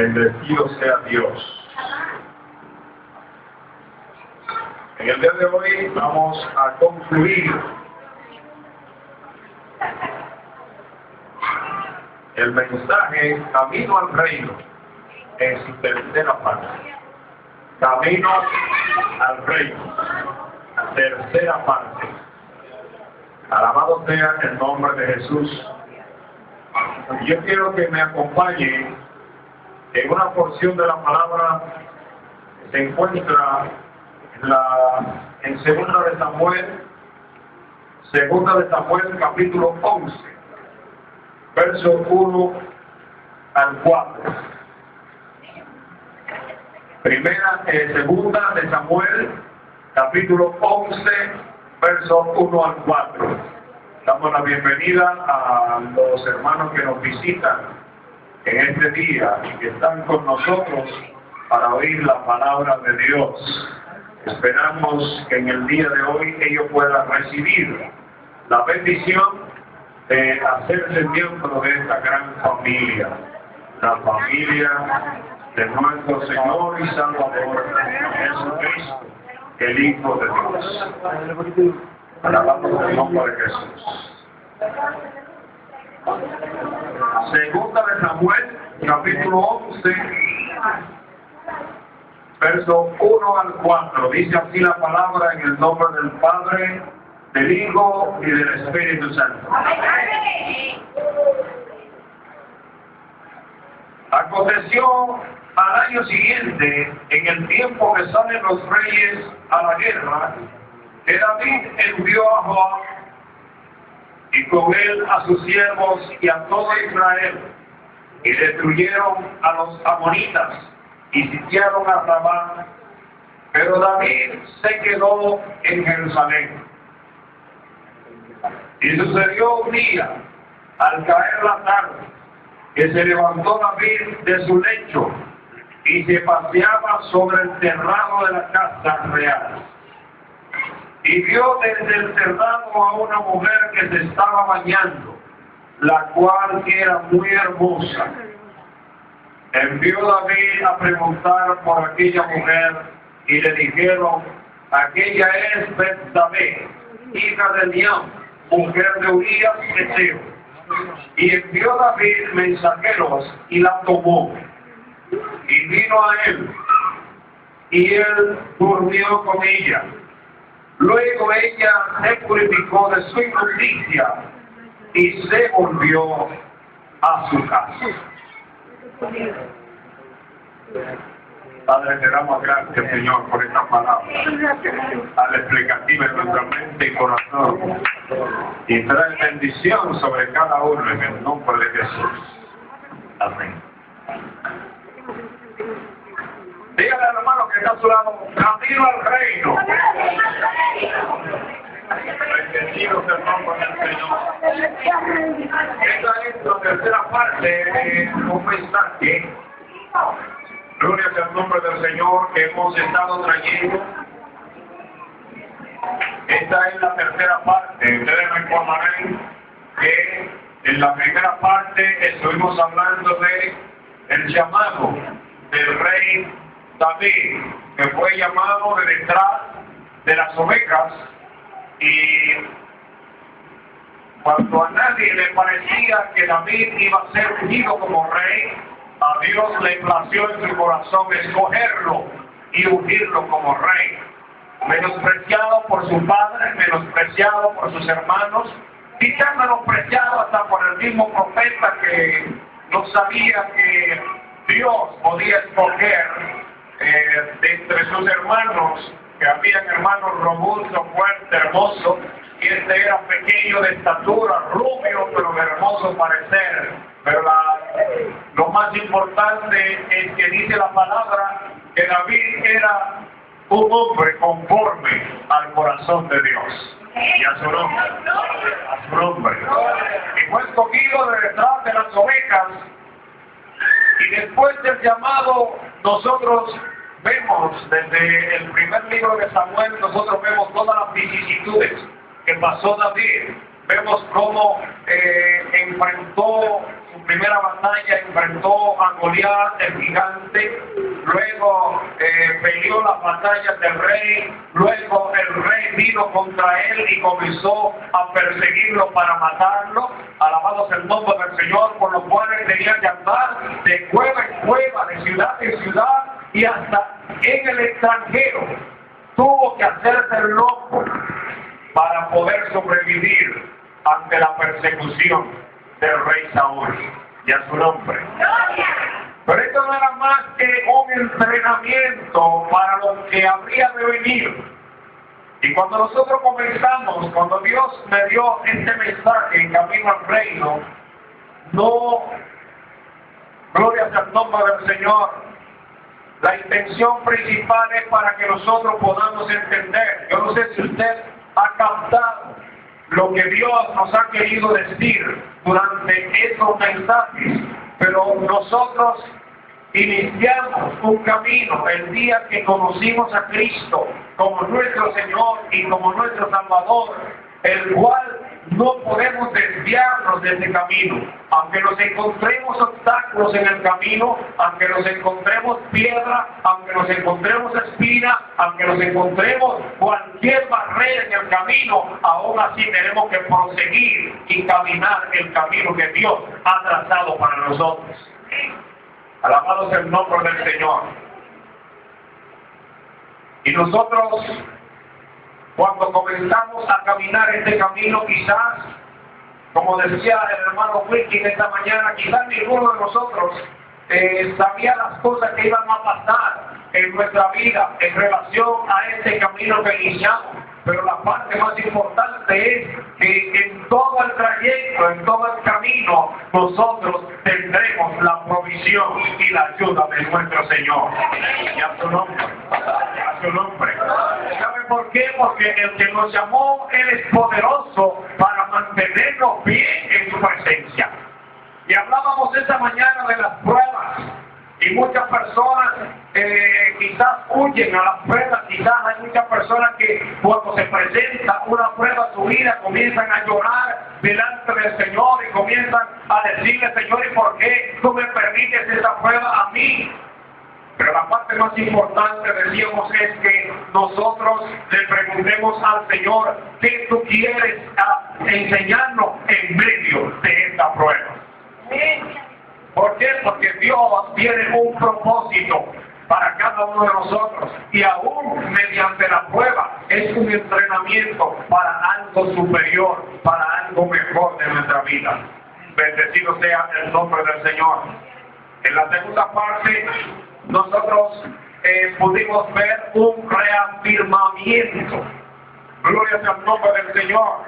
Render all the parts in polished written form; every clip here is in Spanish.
Bendecido sea Dios. En el día de hoy vamos a concluir el mensaje Camino al Reino en su tercera parte. Camino al Reino, tercera parte. Alabado sea el nombre de Jesús. Yo quiero que me acompañe en una porción de la palabra que se encuentra en Segunda de Samuel capítulo 11, verso 1 al 4. Segunda de Samuel capítulo 11, verso 1 al 4. Damos la bienvenida a los hermanos que nos visitan en este día y que están con nosotros para oír la palabra de Dios. Esperamos que en el día de hoy ellos puedan recibir la bendición de hacerse miembro de esta gran familia, la familia de nuestro Señor y Salvador Jesucristo, el Hijo de Dios. Alabamos el nombre de Jesús. Segunda de Samuel, capítulo 11, verso 1 al 4. Dice así la palabra en el nombre del Padre, del Hijo y del Espíritu Santo. Aconteció al año siguiente, en el tiempo que salen los reyes a la guerra, que David envió a Joab y con él a sus siervos y a todo Israel, y destruyeron a los amonitas y sitiaron a Rabá, pero David se quedó en Jerusalén. Y sucedió un día, al caer la tarde, que se levantó David de su lecho y se paseaba sobre el terrado de la casa real. Y vio desde el terrado a una mujer que se estaba bañando, la cual era muy hermosa. Envió David a preguntar por aquella mujer y le dijeron: aquella es Betsabé, hija de Eliam, mujer de Urías Eteo. Y envió David mensajeros y la tomó. Y vino a él, y él durmió con ella. Luego ella se purificó de su injusticia y se volvió a su casa. Padre, te damos gracias, Señor, por esta palabra, al explicativa en nuestra mente y corazón, y trae bendición sobre cada uno en el nombre de Jesús. Amén. Dígale al hermano que está a su lado: camino al reino. Bendecido sea el nombre del Señor. Esta es la tercera parte de un mensaje. Gloria sea el nombre del Señor que hemos estado trayendo. Esta es la tercera parte. Ustedes recordarán que en la primera parte estuvimos hablando de el llamado del rey David, que fue llamado de detrás de las ovejas, y cuando a nadie le parecía que David iba a ser ungido como rey, a Dios le plació en su corazón escogerlo y ungirlo como rey. Menospreciado por su padre, menospreciado por sus hermanos, quizás menospreciado hasta por el mismo profeta que no sabía que Dios podía escoger de entre sus hermanos, que habían hermanos robustos, fuertes, hermosos, y este era pequeño de estatura, rubio, pero de hermoso parecer. Pero lo más importante es que dice la palabra que David era un hombre conforme al corazón de Dios. Y a su nombre. A su nombre. Y fue escogido de detrás de las ovejas. Y después del llamado, nosotros vemos desde el primer libro de Samuel, nosotros vemos todas las vicisitudes que pasó David. Vemos cómo enfrentó su primera batalla enfrentó a Goliat, el gigante, luego peleó las batallas del rey, luego el rey vino contra él y comenzó a perseguirlo para matarlo. Alabado sea el nombre del Señor, por lo cual él tenía que andar de cueva en cueva, de ciudad en ciudad, y hasta en el extranjero tuvo que hacerse el loco para poder sobrevivir ante la persecución del rey Saúl y a su nombre. Pero esto no era más que un entrenamiento para lo que habría de venir. Y cuando nosotros comenzamos, cuando Dios me dio este mensaje en camino al reino, no, gloria al nombre del Señor, la intención principal es para que nosotros podamos entender. Yo no sé si usted ha captado lo que Dios nos ha querido decir durante estos mensajes, pero nosotros iniciamos un camino el día que conocimos a Cristo como nuestro Señor y como nuestro Salvador, el cual no podemos desviarnos de ese camino. Aunque nos encontremos obstáculos en el camino, aunque nos encontremos piedra, aunque nos encontremos espina, aunque nos encontremos cualquier barrera en el camino, aún así tenemos que proseguir y caminar el camino que Dios ha trazado para nosotros. Alabado sea el nombre del Señor. Y nosotros, cuando comenzamos a caminar este camino, quizás, como decía el hermano Wilkin esta mañana, quizás ninguno de nosotros sabía las cosas que iban a pasar en nuestra vida en relación a este camino que iniciamos. Pero la parte más importante es que en todo el trayecto, en todo el camino, nosotros tendremos la provisión y la ayuda de nuestro Señor. Y a su nombre. A su nombre. ¿Sabe por qué? Porque el que nos llamó, Él es poderoso para mantenernos bien en su presencia. Y hablábamos esta mañana de las pruebas. Y muchas personas quizás huyen a las pruebas, quizás hay muchas personas que cuando se presenta una prueba a su vida comienzan a llorar delante del Señor y comienzan a decirle: Señor, ¿y por qué tú me permites esta prueba a mí? Pero la parte más importante, decíamos, es que nosotros le preguntemos al Señor: ¿qué tú quieres enseñarnos en medio de esta prueba? ¿Por qué? Porque Dios tiene un propósito para cada uno de nosotros, y aún mediante la prueba es un entrenamiento para algo superior, para algo mejor de nuestra vida. Bendecido sea el nombre del Señor. En la segunda parte nosotros pudimos ver un reafirmamiento. Gloria al nombre del Señor.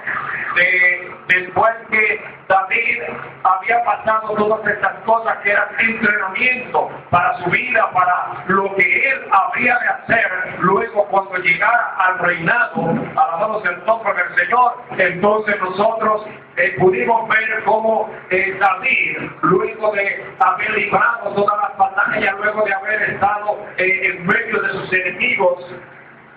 Después que David había pasado todas estas cosas que eran entrenamiento para su vida, para lo que él habría de hacer luego cuando llegara al reinado, alabado sea el nombre del Señor, entonces nosotros pudimos ver cómo David, luego de haber librado todas las batallas, luego de haber estado en medio de sus enemigos,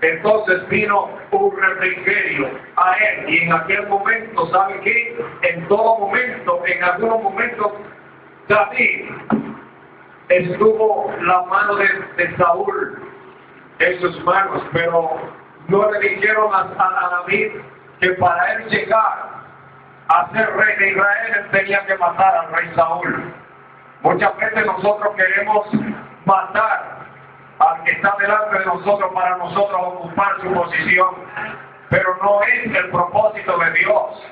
entonces vino un refrigerio a él, y en aquel momento, ¿sabe qué? En todo momento, en algunos momentos, David estuvo la mano de Saúl en sus manos, pero no le dijeron a David que para él llegar a ser rey de Israel, él tenía que matar al rey Saúl. Muchas veces nosotros queremos matar al que está delante de nosotros para nosotros ocupar su posición, pero no es el propósito de Dios.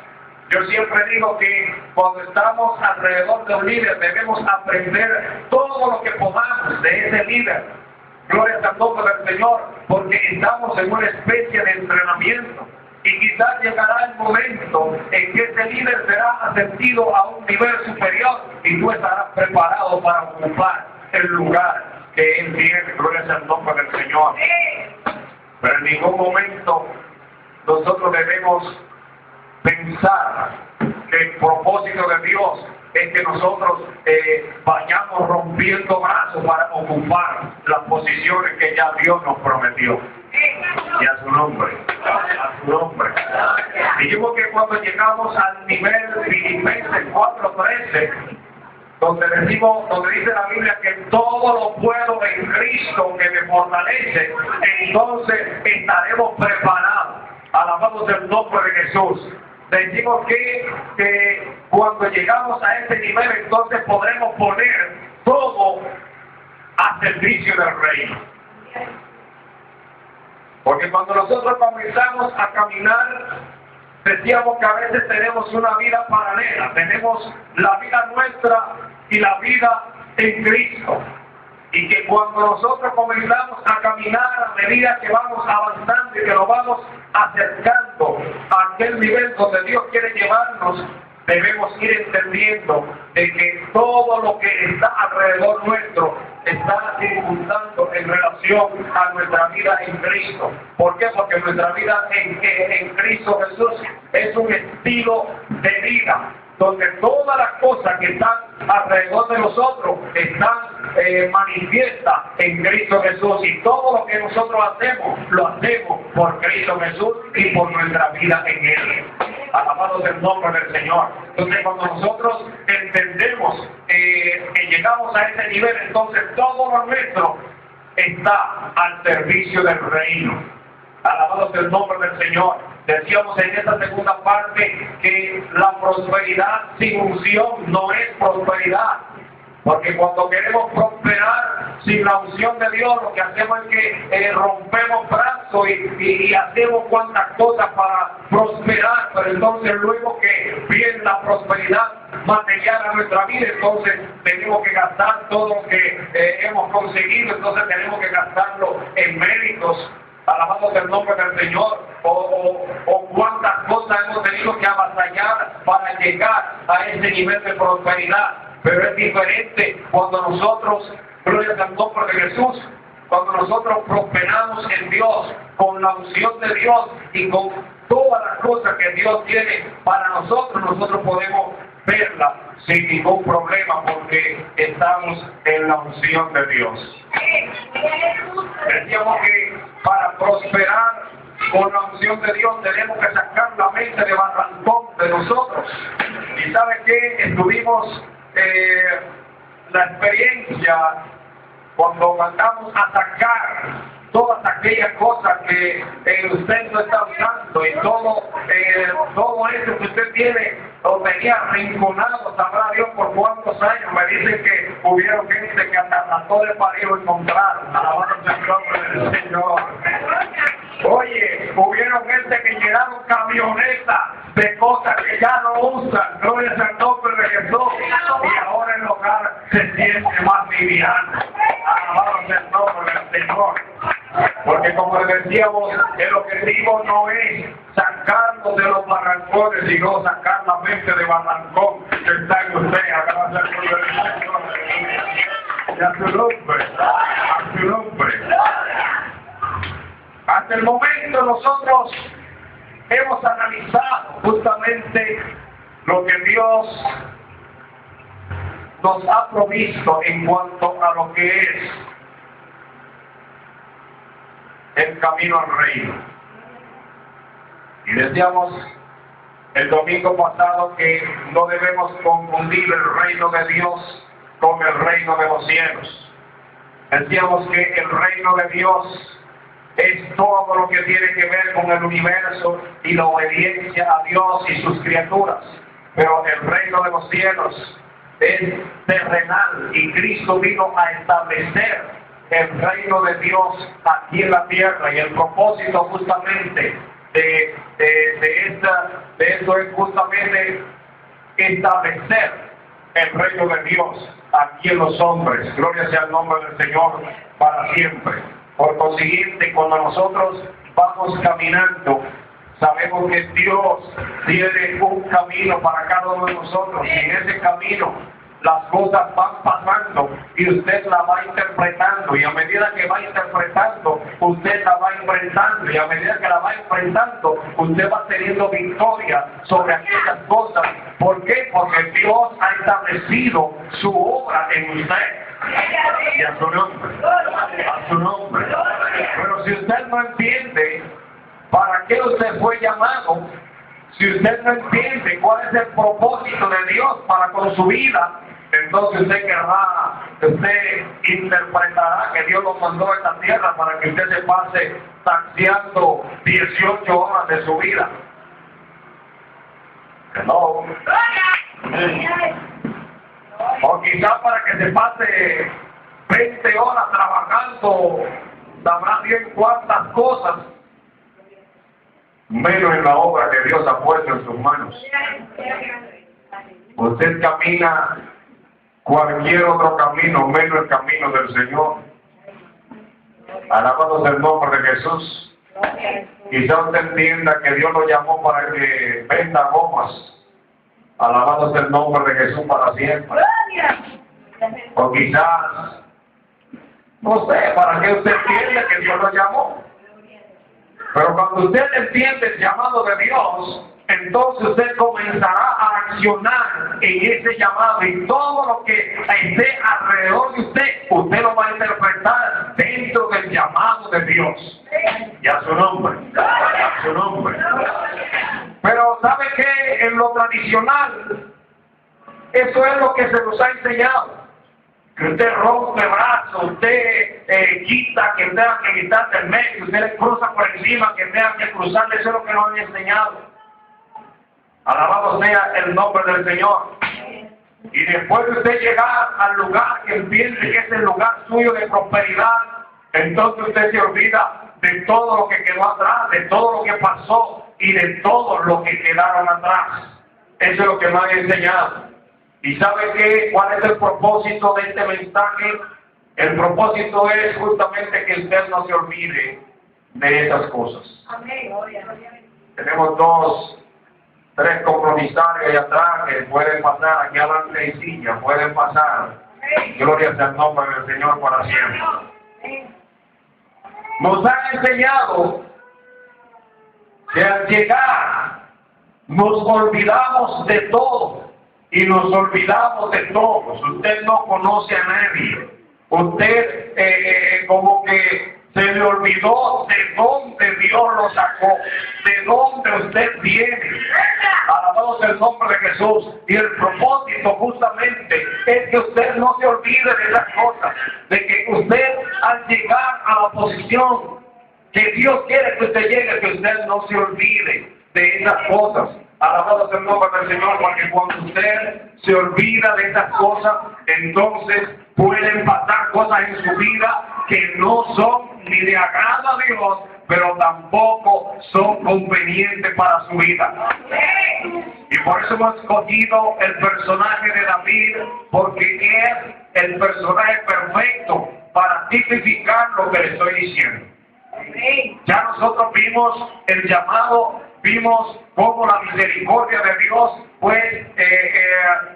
Yo siempre digo que cuando estamos alrededor de un líder debemos aprender todo lo que podamos de ese líder. Gloria al nombre del Señor, porque estamos en una especie de entrenamiento, y quizás llegará el momento en que ese líder será ascendido a un nivel superior y tú estarás preparado para ocupar el lugar que Él tiene. Gloria al nombre del Señor. Pero en ningún momento nosotros debemos pensar que el propósito de Dios es que nosotros vayamos rompiendo brazos para ocupar las posiciones que ya Dios nos prometió. Y a su nombre, a su nombre. Dijimos que cuando llegamos al nivel Filipenses 4:13, donde dice la Biblia que todo lo puedo en Cristo que me fortalece, entonces estaremos preparados. Alabamos el nombre de Jesús. Decimos que cuando llegamos a ese nivel, entonces podremos poner todo a servicio del reino. Porque cuando nosotros comenzamos a caminar, decíamos que a veces tenemos una vida paralela, tenemos la vida nuestra y la vida en Cristo. Y que cuando nosotros comenzamos a caminar a medida que vamos avanzando y que nos vamos acercando a aquel nivel donde Dios quiere llevarnos, debemos ir entendiendo de que todo lo que está alrededor nuestro está circundando en relación a nuestra vida en Cristo. ¿Por qué? Porque nuestra vida en Cristo Jesús es un estilo de vida donde todas las cosas que están alrededor de nosotros están manifiestas en Cristo Jesús, y todo lo que nosotros hacemos, lo hacemos por Cristo Jesús y por nuestra vida en Él. Alabado sea el nombre del Señor. Entonces, cuando nosotros entendemos que llegamos a ese nivel, entonces todo lo nuestro está al servicio del reino. Alabado sea el nombre del Señor. Decíamos en esta segunda parte que la prosperidad sin unción no es prosperidad. Porque cuando queremos prosperar sin la unción de Dios, lo que hacemos es que rompemos brazos y hacemos cuantas cosas para prosperar, pero entonces luego que viene la prosperidad material a nuestra vida, entonces tenemos que gastar todo lo que hemos conseguido, entonces tenemos que gastarlo en méritos. Alabamos el nombre del Señor, o cuántas cosas hemos tenido que avasallar para llegar a ese nivel de prosperidad. Pero es diferente cuando nosotros, gloria al nombre de Jesús, cuando nosotros prosperamos en Dios, con la unción de Dios y con todas las cosas que Dios tiene para nosotros, nosotros podemos verla sin ningún problema porque estamos en la unción de Dios. Decíamos que para prosperar con la unción de Dios tenemos que sacar la mente de barrancón de nosotros. Y ¿sabe qué? Estuvimos la experiencia cuando mandamos a sacar todas aquellas cosas que usted no está usando y todo eso que usted tiene o tenía arrinconado, sabrá Dios por cuántos años. Me dicen que hubieron gente que hasta trató de parir o encontraron. Alabado sea el nombre del Señor. Oye, hubieron gente que llenaron camionetas de cosas que ya no usan, gloria al nombre de Jesús, y ahora el hogar se siente más liviano. Alabado sea el nombre del Señor. Porque como les decíamos, el objetivo no es sacarnos de los barrancones, sino sacar la mente de barrancón que está en usted. Alabado sea el nombre del Señor. Y a su nombre, a su nombre. Hasta el momento nosotros hemos analizado justamente lo que Dios nos ha provisto en cuanto a lo que es el camino al reino. Y decíamos el domingo pasado que no debemos confundir el reino de Dios con el reino de los cielos. Decíamos que el reino de Dios es todo lo que tiene que ver con el universo y la obediencia a Dios y sus criaturas. Pero el reino de los cielos es terrenal y Cristo vino a establecer el reino de Dios aquí en la tierra, y el propósito justamente de eso es justamente establecer el reino de Dios aquí en los hombres. Gloria sea el nombre del Señor para siempre. Por consiguiente, cuando nosotros vamos caminando, sabemos que Dios tiene un camino para cada uno de nosotros, y en ese camino las cosas van pasando y usted la va interpretando, y a medida que va interpretando, usted la va enfrentando, y a medida que la va enfrentando, usted va teniendo victoria sobre aquellas cosas. ¿Por qué? Porque Dios ha establecido su obra en usted. Y a su nombre, a su nombre. Pero si usted no entiende para qué usted fue llamado, si usted no entiende cuál es el propósito de Dios para con su vida, entonces usted interpretará que Dios lo mandó a esta tierra para que usted se pase taxiando 18 horas de su vida. No. O quizás para que se pase 20 horas trabajando, sabrá bien cuántas cosas, menos en la obra que Dios ha puesto en sus manos. Usted camina cualquier otro camino, menos el camino del Señor. Alabado sea el nombre de Jesús. Quizá usted entienda que Dios lo llamó para que venda gomas. Alabado sea el nombre de Jesús para siempre. O quizás, no sé, para que usted entienda que Dios lo llamó. Pero cuando usted entiende el llamado de Dios, entonces usted comenzará a accionar en ese llamado, y todo lo que esté alrededor de usted lo va a interpretar dentro del llamado de Dios. Y a su nombre, a su nombre. Pero ¿sabe qué? En lo tradicional, eso es lo que se nos ha enseñado. Que usted rompe brazos, usted quita, que tenga que quitar del medio, usted le cruza por encima, que tenga que cruzarle, eso es lo que nos han enseñado. Alabado sea el nombre del Señor. Y después de usted llegar al lugar que entiende que es el lugar suyo de prosperidad, entonces usted se olvida de todo lo que quedó atrás, de todo lo que pasó y de todo lo que quedaron atrás. Eso es lo que me han enseñado. ¿Y sabe qué? ¿Cuál es el propósito de este mensaje? El propósito es justamente que usted no se olvide de esas cosas. Tenemos 3 compromisarios allá atrás que pueden pasar aquí adelante en silla, pueden pasar. Gloria sea el nombre del Señor para siempre. Nos han enseñado que al llegar nos olvidamos de todo y nos olvidamos de todos. Usted no conoce a nadie. Usted como que se le olvidó de dónde Dios lo sacó, de dónde usted viene. Alabado sea el nombre de Jesús. Y el propósito justamente es que usted no se olvide de esas cosas, de que usted al llegar a la posición que Dios quiere que usted llegue, que usted no se olvide de esas cosas. Alabado sea el nombre del Señor, porque cuando usted se olvida de esas cosas, entonces pueden pasar cosas en su vida que no son ni de agrado a Dios, pero tampoco son convenientes para su vida. Y por eso hemos escogido el personaje de David, porque es el personaje perfecto para tipificar lo que le estoy diciendo. Ya nosotros vimos el llamado, vimos cómo la misericordia de Dios pues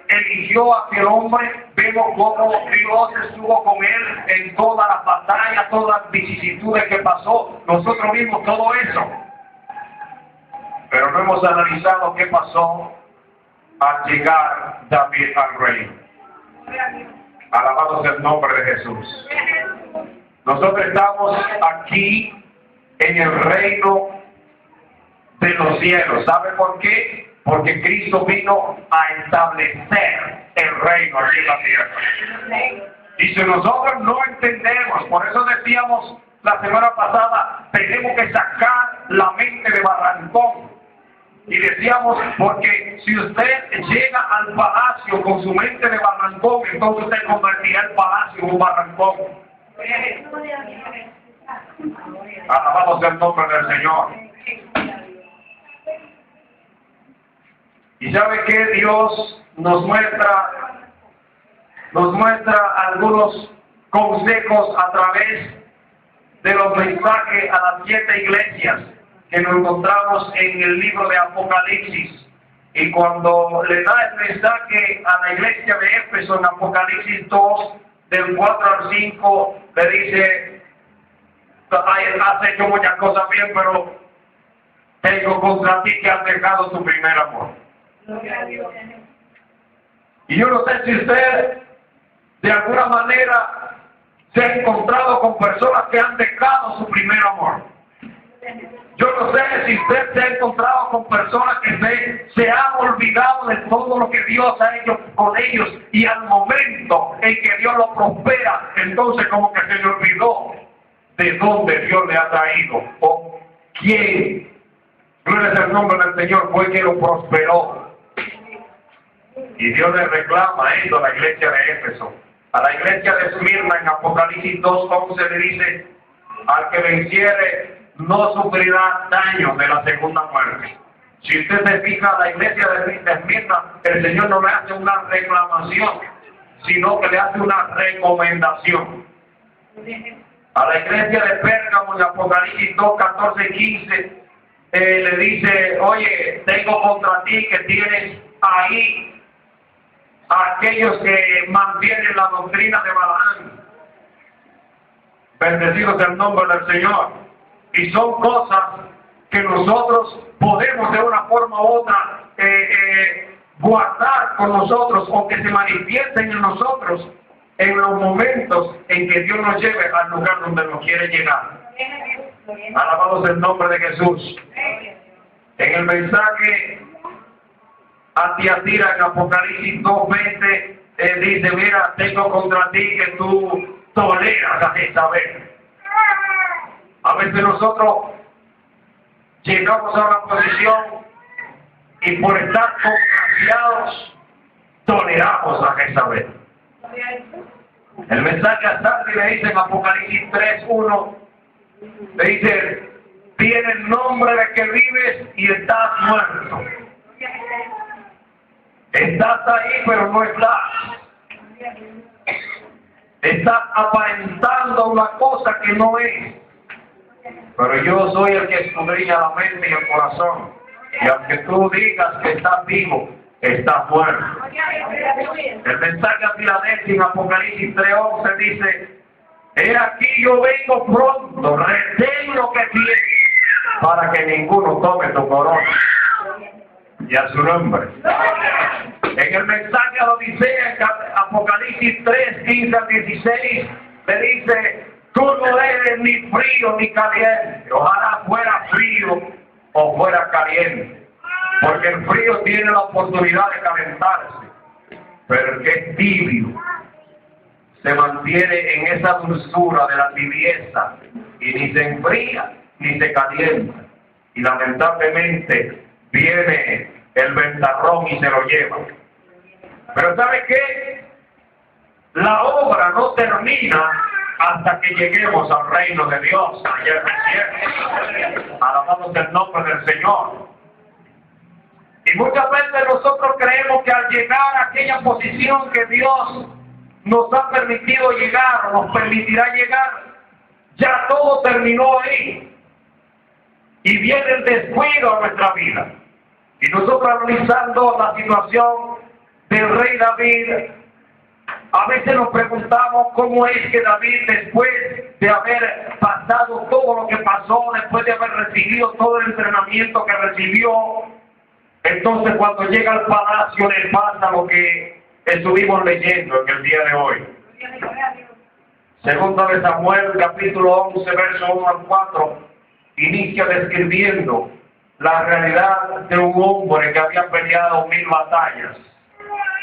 eligió a aquel hombre, vemos cómo Dios estuvo con él en todas las batallas, todas las vicisitudes que pasó. Nosotros vimos todo eso, pero no hemos analizado qué pasó al llegar David al reino. Alabado sea el nombre de Jesús. Nosotros estamos aquí en el reino de los cielos. ¿Sabe por qué? Porque Cristo vino a establecer el reino aquí en la tierra. Y si nosotros no entendemos, por eso decíamos la semana pasada, tenemos que sacar la mente de barrancón. Y decíamos, porque si usted llega al palacio con su mente de barrancón, entonces usted convertirá el palacio en un barrancón. Alabado sea el nombre del Señor. Y sabe que Dios nos muestra algunos consejos a través de los mensajes a las 7 iglesias que nos encontramos en el libro de Apocalipsis. Y cuando le da el mensaje a la iglesia de Éfeso en Apocalipsis 2, del 4 al 5, le dice: has hecho muchas cosas bien, pero tengo contra ti que has dejado tu primer amor. Y yo no sé si usted de alguna manera se ha encontrado con personas que han dejado su primer amor. Yo no sé si usted se ha encontrado con personas que se han olvidado de todo lo que Dios ha hecho con ellos y al momento en que Dios lo prospera, entonces como que se le olvidó de dónde Dios le ha traído o quién, gloria es el nombre del Señor, fue que lo prosperó. Y Dios le reclama esto a la iglesia de Éfeso. A la iglesia de Esmirna en Apocalipsis 2:11 le dice: al que venciere no sufrirá daño de la segunda muerte. Si usted se fija, a la iglesia de Esmirna, el Señor no le hace una reclamación, sino que le hace una recomendación. A la iglesia de Pérgamo en Apocalipsis 2:14-15 le dice: oye, tengo contra ti que tienes ahí a aquellos que mantienen la doctrina de Balaam. Bendecido sea el nombre del Señor. Y son cosas que nosotros podemos de una forma u otra guardar con nosotros o que se manifiesten en nosotros en los momentos en que Dios nos lleve al lugar donde nos quiere llegar. Alabado sea el nombre de Jesús. En el mensaje a Tiatira en Apocalipsis 2:20 dice: mira, tengo contra ti que tú toleras a Jezabel. A veces nosotros llegamos a una posición y por estar confiados toleramos a Jezabel. El mensaje a Sardi le dice en Apocalipsis 3:1, le dice: tiene el nombre de que vives y estás muerto. Estás ahí pero no estás. Estás aparentando una cosa que no es. Pero yo soy el que escudriña la mente y el corazón. Y aunque tú digas que estás vivo, estás muerto. El mensaje a Filadelfia en Apocalipsis 3:11 dice: he aquí yo vengo pronto, retén lo que tienes, para que ninguno tome tu corona. Y a su nombre. En el mensaje a la Odisea, en Apocalipsis 3:15-16, le dice: tú no eres ni frío ni caliente. Ojalá fuera frío o fuera caliente. Porque el frío tiene la oportunidad de calentarse. Pero el que es tibio se mantiene en esa dulzura de la tibieza y ni se enfría ni se calienta. Y lamentablemente viene el ventarrón y se lo lleva. Pero ¿sabe qué? La obra no termina hasta que lleguemos al reino de Dios, allá en el cielo. Alabamos el nombre del Señor. Y muchas veces nosotros creemos que al llegar a aquella posición que Dios nos ha permitido llegar o nos permitirá llegar, ya todo terminó ahí. Y viene el descuido a nuestra vida. Y nosotros analizando la situación del rey David, a veces nos preguntamos cómo es que David, después de haber pasado todo lo que pasó, después de haber recibido todo el entrenamiento que recibió, entonces cuando llega al palacio le pasa lo que estuvimos leyendo en el día de hoy. Segunda de Samuel, capítulo 11, verso 1-4, inicia describiendo la realidad de un hombre que había peleado 1000 batallas.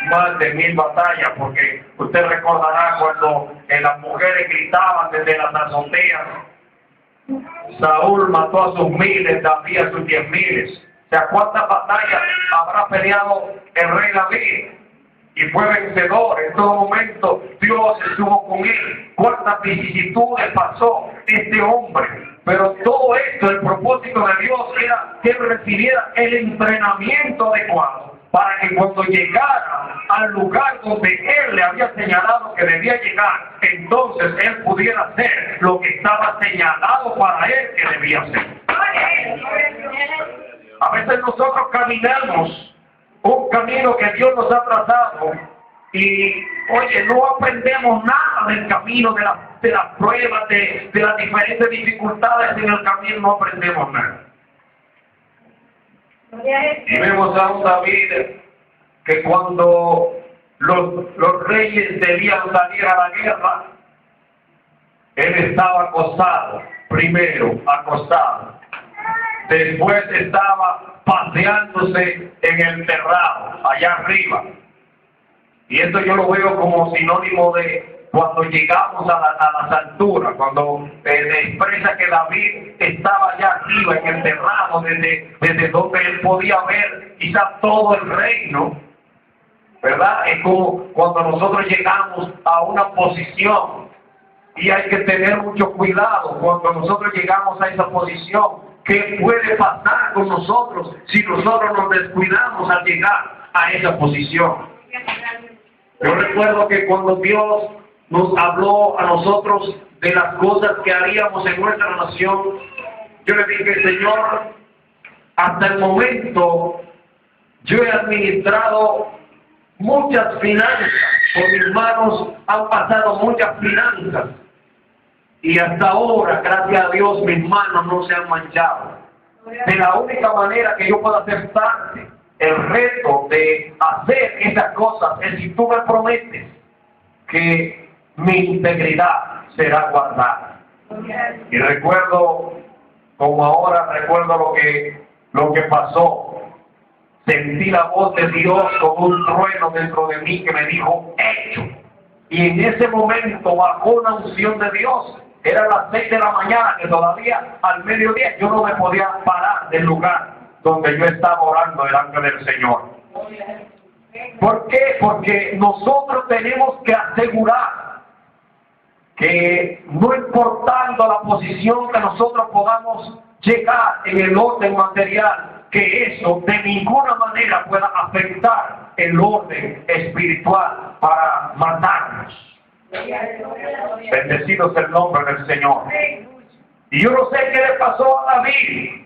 Más de 1000 batallas, porque usted recordará cuando las mujeres gritaban desde las azoteas: Saúl mató a sus 1000, David a sus 10.000. O sea, ¿cuántas batallas habrá peleado el rey David? Y fue vencedor. En todo momento Dios estuvo con él. ¿Cuántas vicisitudes pasó este hombre? Pero todo esto, el propósito de Dios era que él recibiera el entrenamiento adecuado para que cuando llegara al lugar donde él le había señalado que debía llegar, entonces él pudiera hacer lo que estaba señalado para él que debía hacer. A veces nosotros caminamos un camino que Dios nos ha trazado y, oye, no aprendemos nada del camino, de las pruebas, de las diferentes dificultades en el camino, no aprendemos nada. Y vemos a un David que cuando los reyes debían salir a la guerra, él estaba acostado, primero acostado. después estaba paseándose en el terrado, allá arriba. Y esto yo lo veo como sinónimo de cuando llegamos a las alturas, cuando expresa que David estaba allá arriba en el terrado, desde donde él podía ver quizás todo el reino, ¿verdad? Es como cuando nosotros llegamos a una posición, y hay que tener mucho cuidado cuando nosotros llegamos a esa posición. ¿Qué puede pasar con nosotros si nosotros nos descuidamos al llegar a esa posición? Yo recuerdo que cuando Dios nos habló a nosotros de las cosas que haríamos en nuestra nación, yo le dije, Señor, hasta el momento yo he administrado muchas finanzas, por mis manos han pasado muchas finanzas, y hasta ahora, gracias a Dios, mis manos no se han manchado. De la única manera que yo puedo aceptarte el reto de hacer esas cosas es si tú me prometes que mi integridad será guardada. Y recuerdo, como ahora recuerdo lo que pasó. Sentí la voz de Dios como un trueno dentro de mí que me dijo, hecho. Y en ese momento bajó una unción de Dios. Eran las 6 de la mañana, que todavía al mediodía yo no me podía parar del lugar donde yo estaba orando delante del Señor. ¿Por qué? Porque nosotros tenemos que asegurar que no importando la posición que nosotros podamos llegar en el orden material, que eso de ninguna manera pueda afectar el orden espiritual para matarnos. Bendecido es el nombre del Señor. Y yo no sé qué le pasó a David,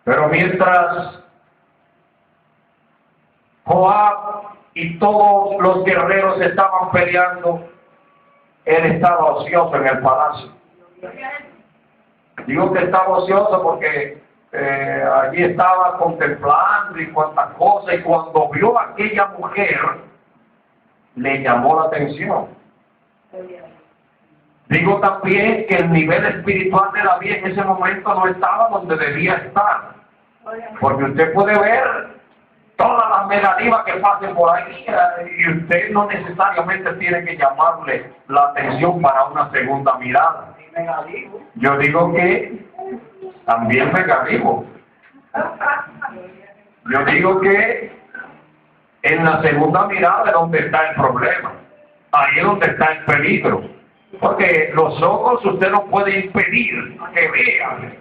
pero mientras Joab y todos los guerreros estaban peleando, él estaba ocioso en el palacio. Digo que estaba ocioso porque allí estaba contemplando y cuantas cosas, y cuando vio a aquella mujer, le llamó la atención. Digo también que el nivel espiritual de David en ese momento no estaba donde debía estar, porque usted puede ver todas las negativas que pasen por ahí, y usted no necesariamente tiene que llamarle la atención para una segunda mirada. Yo digo que también negativo. Yo digo que en la segunda mirada es donde está el problema. Ahí es donde está el peligro. Porque los ojos usted no puede impedir que vean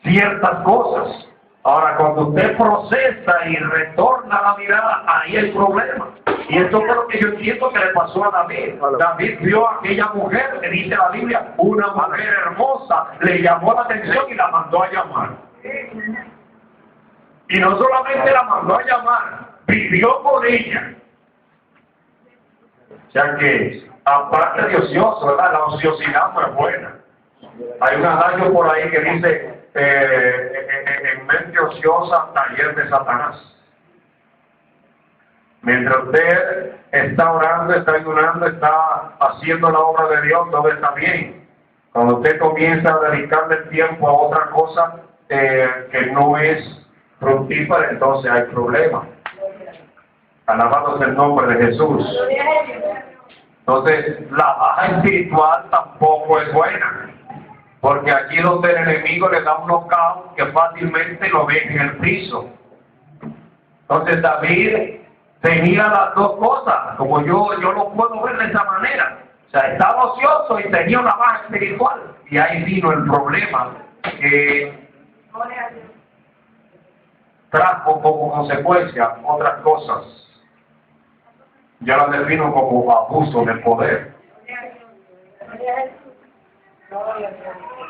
ciertas cosas. Ahora, cuando usted procesa y retorna la mirada, ahí hay problema. Y esto es lo que yo entiendo que le pasó a David. David vio a aquella mujer, que dice la Biblia, una mujer hermosa, le llamó la atención y la mandó a llamar. Y no solamente la mandó a llamar, vivió con ella. O sea que, aparte de ocioso, ¿verdad? La ociosidad no es buena. Hay un adagio por ahí que dice, en mente ociosa, taller de Satanás. Mientras usted está orando, está ayunando, está haciendo la obra de Dios, todo está bien. Cuando usted comienza a dedicarle el tiempo a otra cosa que no es fructífera, entonces hay problemas. Alabado sea el nombre de Jesús. Entonces, la baja espiritual tampoco es buena, porque aquí donde el enemigo le da un knockout que fácilmente lo ve en el piso. Entonces David tenía las dos cosas, como yo lo puedo ver de esa manera. O sea, estaba ocioso y tenía una baja espiritual. Y ahí vino el problema que trajo como consecuencia otras cosas. Ya la defino como abuso de poder.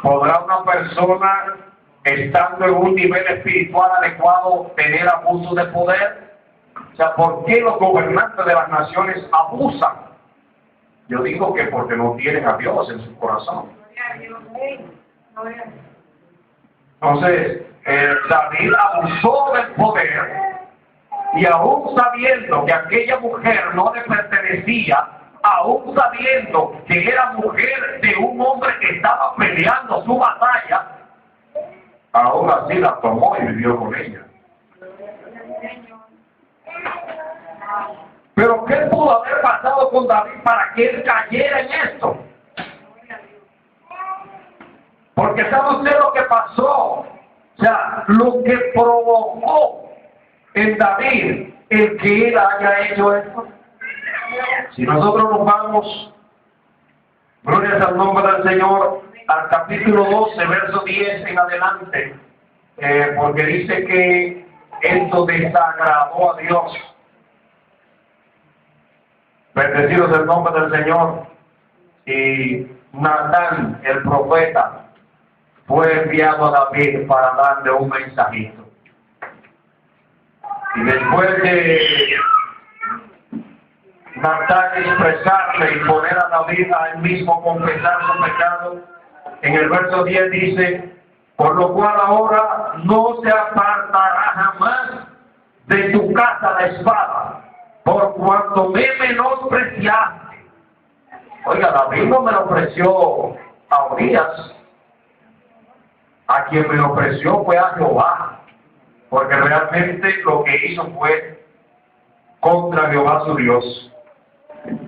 ¿Podrá una persona, estando en un nivel espiritual adecuado, tener abuso de poder? O sea, ¿por qué los gobernantes de las naciones abusan? Yo digo que porque no tienen a Dios en su corazón. Entonces, David abusó del poder, y aún sabiendo que aquella mujer no le pertenecía, aún sabiendo que era mujer de un hombre que estaba peleando su batalla, aún así la tomó y vivió con ella. Pero ¿qué pudo haber pasado con David para que él cayera en esto? Porque ¿sabe usted lo que pasó? O sea, lo que provocó en David el que él haya hecho esto. Si nosotros nos vamos, gloria al nombre del Señor, al capítulo 12, verso 10 en adelante, porque dice que esto desagradó a Dios. Bendecido es el nombre del Señor. Y Natán, el profeta, fue enviado a David para darle un mensajito. Y después de Natán expresarle y poner a David a él mismo confesar su pecado, en el verso 10 dice: por lo cual ahora no se apartará jamás de tu casa la espada, por cuanto me menospreciaste. Oiga, David no menospreció a Urias. A quien menospreció fue a Jehová, porque realmente lo que hizo fue contra Jehová su Dios.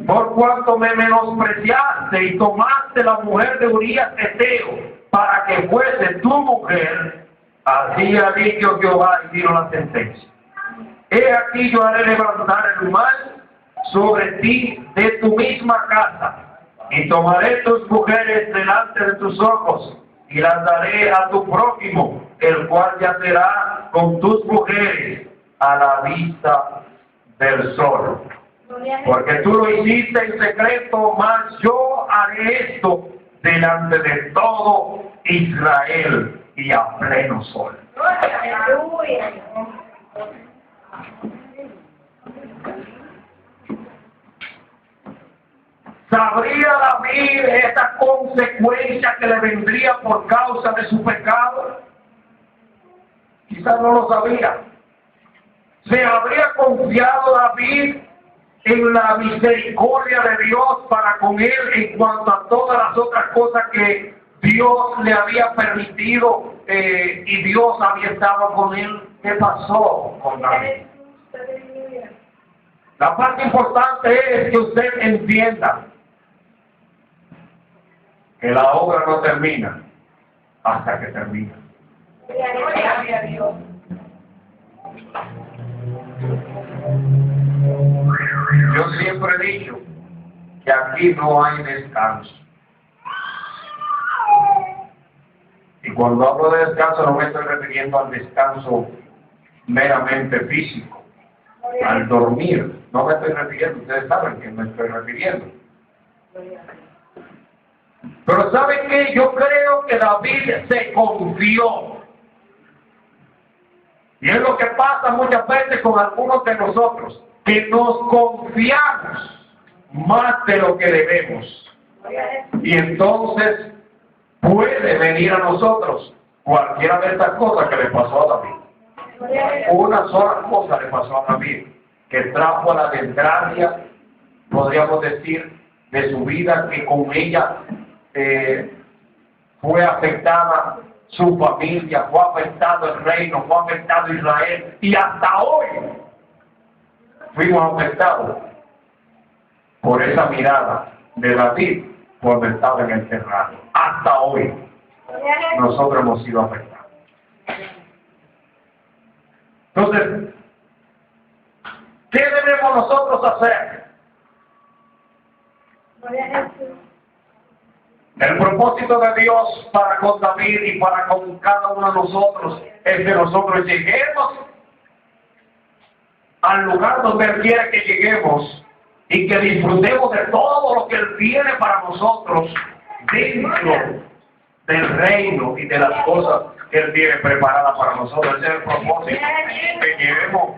Por cuanto me menospreciaste y tomaste la mujer de Urias Eteo para que fuese tu mujer, así ha dicho Jehová y dio la sentencia. He aquí yo haré levantar el mal sobre ti de tu misma casa, y tomaré tus mujeres delante de tus ojos, y las daré a tu prójimo, el cual yacerá con tus mujeres a la vista del sol. Porque tú lo hiciste en secreto, mas yo haré esto delante de todo Israel y a pleno sol. ¿Sabría David esta consecuencia que le vendría por causa de su pecado? Quizás no lo sabía. ¿Se habría confiado David en la misericordia de Dios para con él en cuanto a todas las otras cosas que Dios le había permitido y Dios había estado con él? ¿Qué pasó con David? La parte importante es que usted entienda que la obra no termina hasta que termina. Yo siempre he dicho que aquí no hay descanso. Y cuando hablo de descanso no me estoy refiriendo al descanso meramente físico, al dormir. No me estoy refiriendo, ustedes saben que me estoy refiriendo. Pero ¿saben qué? Yo creo que David se confió. Y es lo que pasa muchas veces con algunos de nosotros, que nos confiamos más de lo que debemos. Y entonces puede venir a nosotros cualquiera de estas cosas que le pasó a David. Una sola cosa le pasó a David, que trajo a la desgracia, podríamos decir, de su vida, que con ella fue afectada su familia, fue afectado el reino, fue afectado Israel, y hasta hoy fuimos afectados por esa mirada de David cuando estaba en el terreno. Hasta hoy nosotros hemos sido afectados. Entonces, ¿qué debemos nosotros hacer? El propósito de Dios para con David y para con cada uno de nosotros es que nosotros lleguemos al lugar donde Él quiere que lleguemos y que disfrutemos de todo lo que Él tiene para nosotros dentro del reino y de las cosas que Él tiene preparadas para nosotros. Ese es el propósito, que lleguemos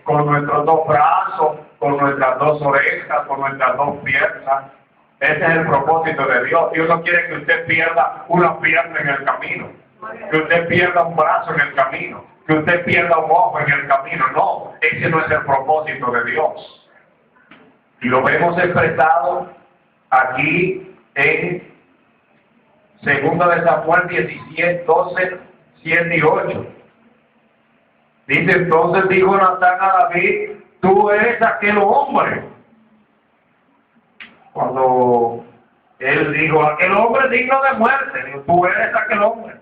con nuestros dos brazos, con nuestras dos orejas, con nuestras dos piernas. Ese es el propósito de Dios. Dios no quiere que usted pierda una pierna en el camino, que usted pierda un brazo en el camino, que usted pierda un ojo en el camino. No, ese no es el propósito de Dios. Y lo vemos expresado aquí en 2 de Samuel 17, 12 7 y 8. Dice, entonces dijo Natán a David, tú eres aquel hombre. Cuando él dijo, aquel hombre digno de muerte, dijo, tú eres aquel hombre.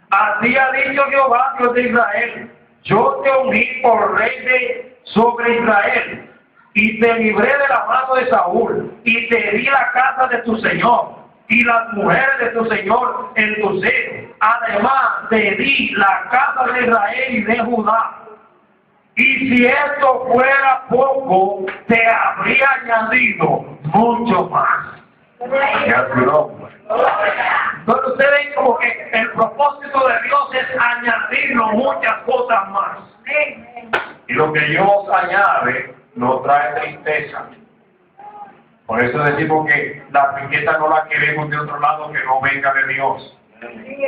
Así ha dicho Jehová, Dios de Israel, yo te ungí por rey sobre Israel, y te libré de la mano de Saúl, y te di la casa de tu señor, y las mujeres de tu señor en tu seno. Además, te di la casa de Israel y de Judá. Y si esto fuera poco, te habría añadido mucho más. Ya su nombre. Entonces ustedes ven como que el propósito de Dios es añadirnos muchas cosas más. Y lo que Dios añade no trae tristeza. Por eso decimos que la riqueza no la queremos de otro lado que no venga de Dios.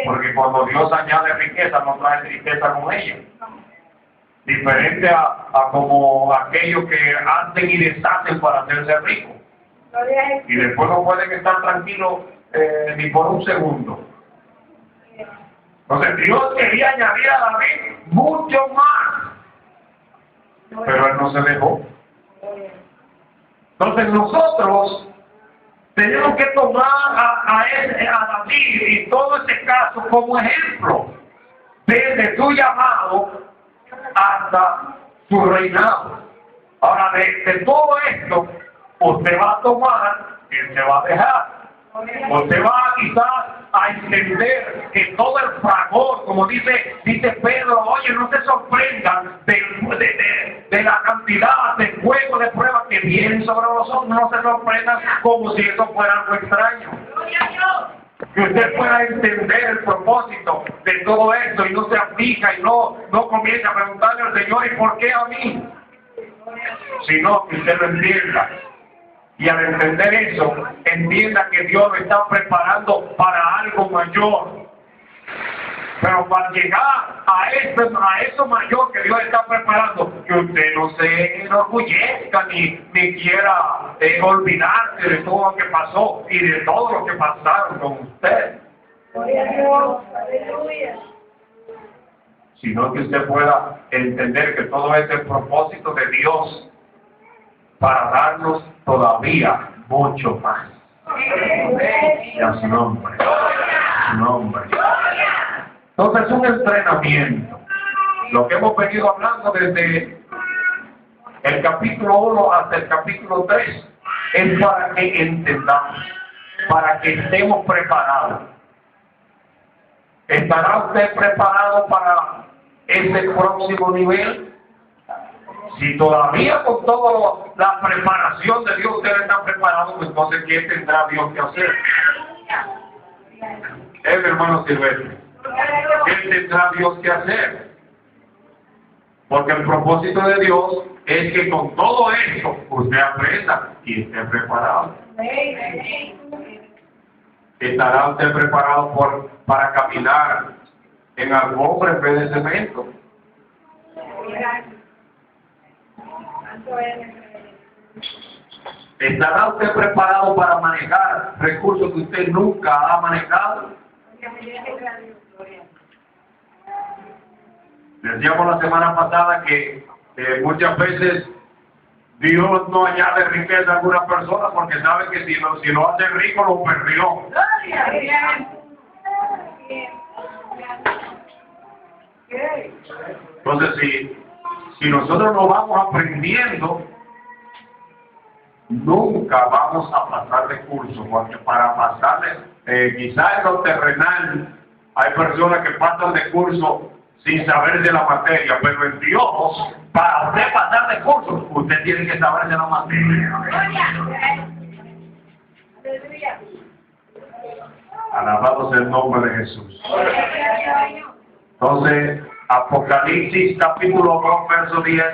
Porque cuando Dios añade riqueza no trae tristeza con ella. Diferente a como aquellos que hacen y deshacen para hacerse ricos. Y después no pueden estar tranquilos ni por un segundo. Entonces Dios quería añadir a David mucho más. Pero él no se dejó. Entonces nosotros tenemos que tomar a David y todo este caso como ejemplo desde su llamado hasta su reinado. Ahora de todo esto usted va a tomar y se va a dejar. Usted va quizás a entender que todo el fragor, como dice Pedro, oye, no se sorprendan de la cantidad de fuego de pruebas que vienen sobre nosotros, no se sorprendan como si eso fuera algo extraño. Que usted pueda entender el propósito de todo esto y no se aflija y no comience a preguntarle al Señor, ¿y por qué a mí? Sino que usted lo entienda. Y al entender eso, entienda que Dios lo está preparando para algo mayor. Pero para llegar a eso mayor que Dios está preparando, que usted no se enorgullezca ni quiera olvidarse de todo lo que pasó y de todo lo que pasaron con usted. Gloria a Dios, aleluya. Sino que usted pueda entender que todo es el propósito de Dios para darnos todavía mucho más. Y a su nombre. Su nombre. Entonces es un entrenamiento. Lo que hemos venido hablando desde el capítulo 1 hasta el capítulo 3 es para que entendamos, para que estemos preparados. ¿Estará usted preparado para ese próximo nivel? Si todavía con toda la preparación de Dios usted está preparado, pues entonces ¿qué tendrá Dios que hacer? Mi hermano Silvestre, ¿qué tendrá Dios que hacer? Porque el propósito de Dios es que con todo esto usted aprenda y esté preparado. ¿Estará usted preparado para caminar en alfombra en vez de cemento? ¿Estará usted preparado para manejar recursos que usted nunca ha manejado? Decíamos la semana pasada que muchas veces Dios no añade riqueza a alguna persona porque sabe que si lo hace rico lo perdió. Entonces si nosotros no vamos aprendiendo, nunca vamos a pasar de curso, porque para pasarle, quizás en lo terrenal, hay personas que pasan de curso sin saber de la materia, pero en Dios, para usted pasar de curso, usted tiene que saber de la materia. Alabado sea el nombre de Jesús. Entonces, Apocalipsis capítulo 2, verso 10,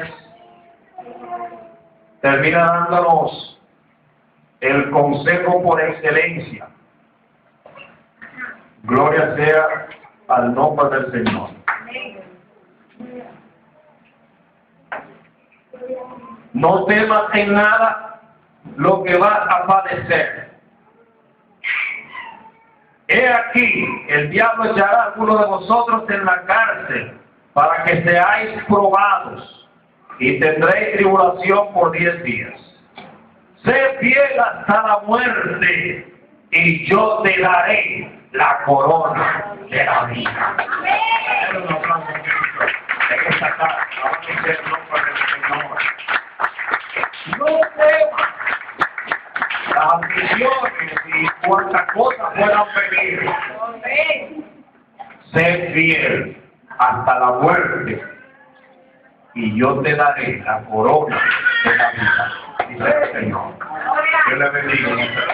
termina dándonos el consejo por excelencia. Gloria sea al nombre del Señor. No temas en nada lo que vas a padecer. He aquí, el diablo echará a algunos de vosotros en la cárcel para que seáis probados y tendréis tribulación por 10 días. Sé fiel hasta la muerte y yo te daré la corona de la vida. Amén. Un aplauso a Cristo en esta casa. Vamos a hacer el nombre del Señor. No temas las ambiciones y cuantas cosas puedan venir. Sé fiel hasta la muerte y yo te daré la corona de la vida. Dice el Señor. Dios le bendiga.